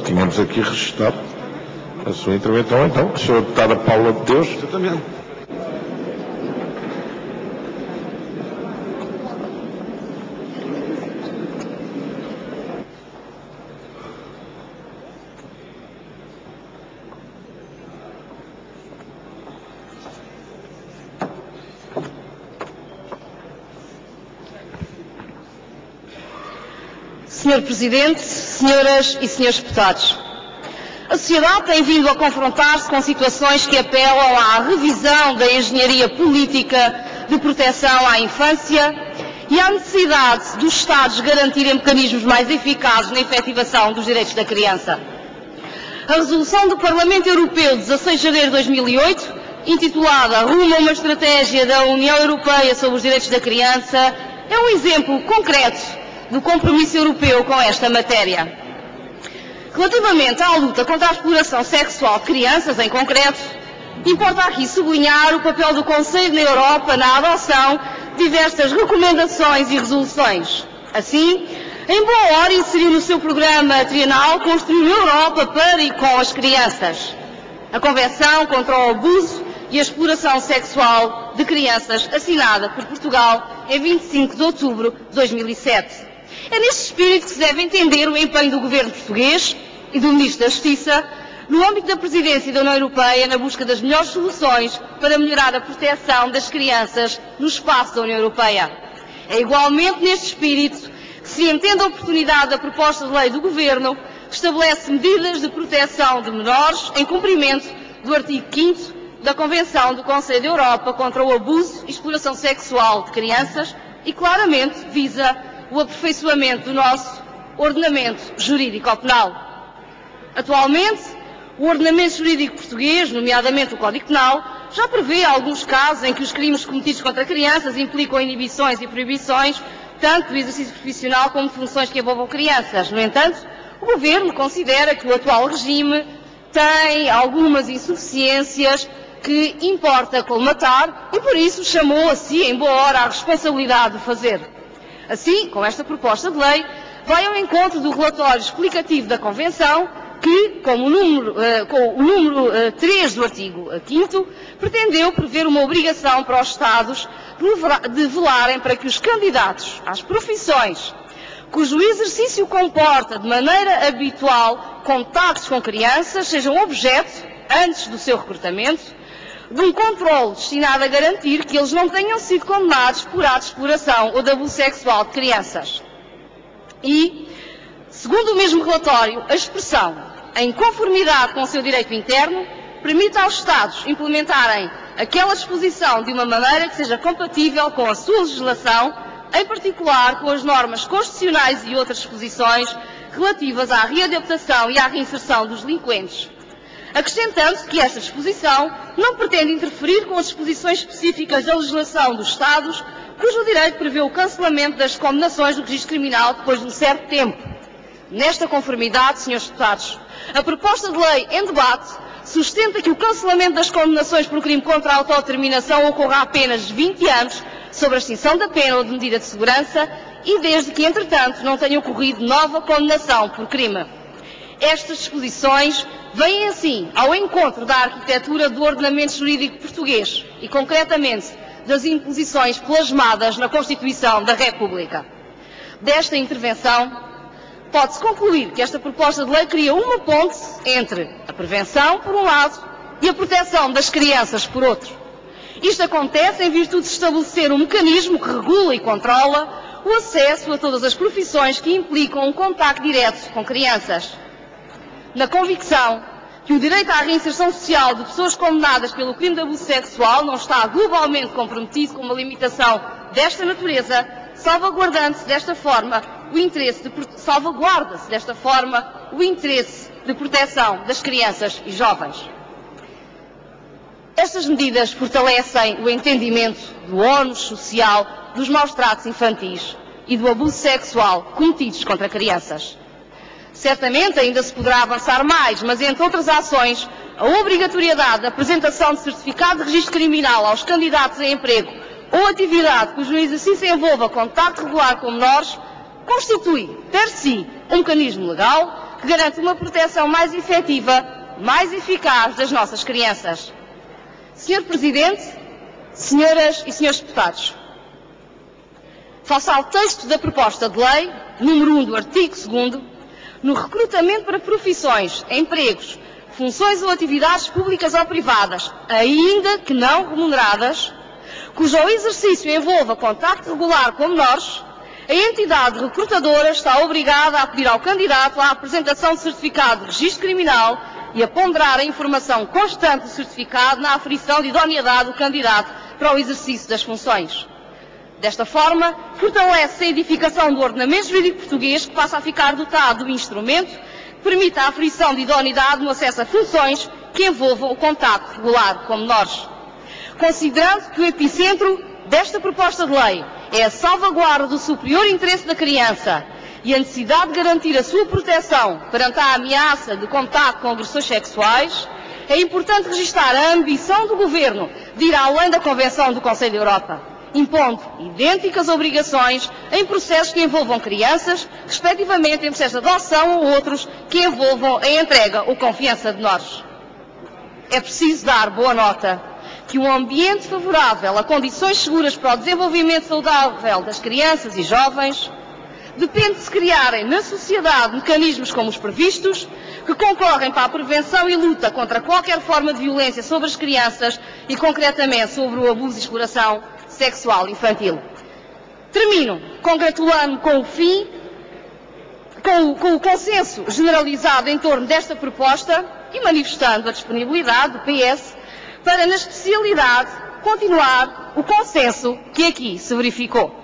Tínhamos aqui registrado a sua intervenção, então, a senhora deputada Paula de Deus. Exatamente. Senhor Presidente, senhoras e senhores deputados, a sociedade tem vindo a confrontar-se com situações que apelam à revisão da engenharia política de proteção à infância e à necessidade dos Estados garantirem mecanismos mais eficazes na efetivação dos direitos da criança. A resolução do Parlamento Europeu de 16 de janeiro de 2008, intitulada Rumo a uma estratégia da União Europeia sobre os direitos da criança, é um exemplo concreto do compromisso europeu com esta matéria. Relativamente à luta contra a exploração sexual de crianças, em concreto, importa aqui sublinhar o papel do Conselho na Europa na adoção de diversas recomendações e resoluções. Assim, em boa hora inseriu no seu programa trienal Construir uma Europa para e com as crianças a Convenção contra o Abuso e a Exploração Sexual de Crianças, assinada por Portugal em 25 de outubro de 2007. É neste espírito que se deve entender o empenho do Governo português e do Ministro da Justiça no âmbito da Presidência da União Europeia na busca das melhores soluções para melhorar a proteção das crianças no espaço da União Europeia. É igualmente neste espírito que se entende a oportunidade da proposta de lei do Governo que estabelece medidas de proteção de menores em cumprimento do artigo 5º da Convenção do Conselho da Europa contra o Abuso e Exploração Sexual de Crianças e claramente visa o aperfeiçoamento do nosso ordenamento jurídico penal. Atualmente, o ordenamento jurídico português, nomeadamente o Código Penal, já prevê alguns casos em que os crimes cometidos contra crianças implicam inibições e proibições, tanto do exercício profissional como de funções que envolvam crianças. No entanto, o Governo considera que o atual regime tem algumas insuficiências que importa colmatar e, por isso, chamou a si, em boa hora, a responsabilidade de fazer. Assim, com esta proposta de lei, vai ao encontro do relatório explicativo da Convenção, que, com o número 3 do artigo 5º, pretendeu prever uma obrigação para os Estados de velarem para que os candidatos às profissões cujo exercício comporta de maneira habitual contactos com crianças sejam objeto, antes do seu recrutamento, de um controle destinado a garantir que eles não tenham sido condenados por atos de exploração ou de abuso sexual de crianças. E, segundo o mesmo relatório, a expressão em conformidade com o seu direito interno permite aos Estados implementarem aquela disposição de uma maneira que seja compatível com a sua legislação, em particular com as normas constitucionais e outras disposições relativas à readaptação e à reinserção dos delinquentes. Acrescentando que esta disposição não pretende interferir com as disposições específicas da legislação dos Estados, cujo direito prevê o cancelamento das condenações do registro criminal depois de um certo tempo. Nesta conformidade, senhores deputados, a proposta de lei em debate sustenta que o cancelamento das condenações por crime contra a autodeterminação ocorra há apenas 20 anos, sob a extinção da pena ou de medida de segurança, e desde que, entretanto, não tenha ocorrido nova condenação por crime. Estas disposições vêm, assim, ao encontro da arquitetura do ordenamento jurídico português e, concretamente, das imposições plasmadas na Constituição da República. Desta intervenção, pode-se concluir que esta proposta de lei cria uma ponte entre a prevenção, por um lado, e a proteção das crianças, por outro. Isto acontece em virtude de estabelecer um mecanismo que regula e controla o acesso a todas as profissões que implicam um contacto direto com crianças. Na convicção que o direito à reinserção social de pessoas condenadas pelo crime de abuso sexual não está globalmente comprometido com uma limitação desta natureza, salvaguarda-se desta forma o interesse de proteção das crianças e jovens. Estas medidas fortalecem o entendimento do ónus social dos maus-tratos infantis e do abuso sexual cometidos contra crianças. Certamente ainda se poderá avançar mais, mas entre outras ações, a obrigatoriedade da apresentação de certificado de registro criminal aos candidatos a emprego ou atividade cujo exercício envolva contacto regular com menores, constitui, per si, um mecanismo legal que garante uma proteção mais efetiva, mais eficaz das nossas crianças. Senhor Presidente, senhoras e senhores deputados, face ao texto da proposta de lei, número 1 do artigo 2º, no recrutamento para profissões, empregos, funções ou atividades públicas ou privadas, ainda que não remuneradas, cujo exercício envolva contacto regular com menores, a entidade recrutadora está obrigada a pedir ao candidato a apresentação de certificado de registro criminal e a ponderar a informação constante do certificado na aferição de idoneidade do candidato para o exercício das funções. Desta forma, fortalece a edificação do ordenamento jurídico português, que passa a ficar dotado do instrumento que permite a aferição de idoneidade no acesso a funções que envolvam o contacto regular com menores. Considerando que o epicentro desta proposta de lei é a salvaguarda do superior interesse da criança e a necessidade de garantir a sua proteção perante a ameaça de contacto com agressores sexuais, é importante registrar a ambição do Governo de ir além da Convenção do Conselho da Europa, impondo idênticas obrigações em processos que envolvam crianças, respectivamente em processos de adoção ou outros que envolvam a entrega ou confiança de menores. É preciso dar boa nota que um ambiente favorável a condições seguras para o desenvolvimento saudável das crianças e jovens depende de se criarem na sociedade mecanismos como os previstos, que concorrem para a prevenção e luta contra qualquer forma de violência sobre as crianças e, concretamente, sobre o abuso e exploração sexual infantil. Termino congratulando-me com o consenso generalizado em torno desta proposta e manifestando a disponibilidade do PS para, na especialidade, continuar o consenso que aqui se verificou.